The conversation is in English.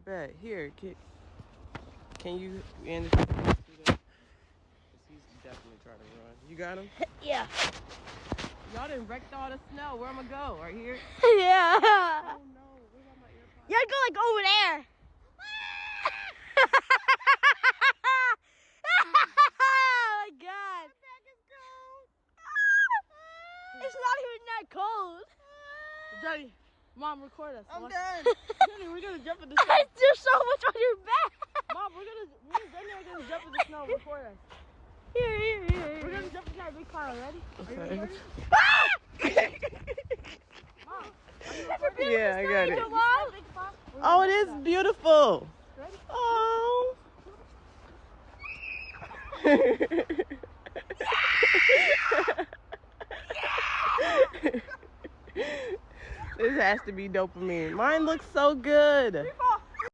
Bet. Here, can you end this? He's definitely trying to run. You got him? Yeah. Y'all done wrecked all the snow. Where am I go? Right here? Yeah. Oh no. What about my AirPods? You gotta go like over there. Oh my god. It's not even that cold. Johnny, Mom, record us. I'm done. Johnny, we're gonna jump in the snow. There's so much on your back. Mom, me and Johnny are gonna jump in the snow. Record us. Here. We're gonna jump inside a big pile. Ready? Okay. Are you ready? Mom, Yeah, I got it. Mom? Oh, it is beautiful. Ready? Oh. This has to be dopamine. Mine looks so good.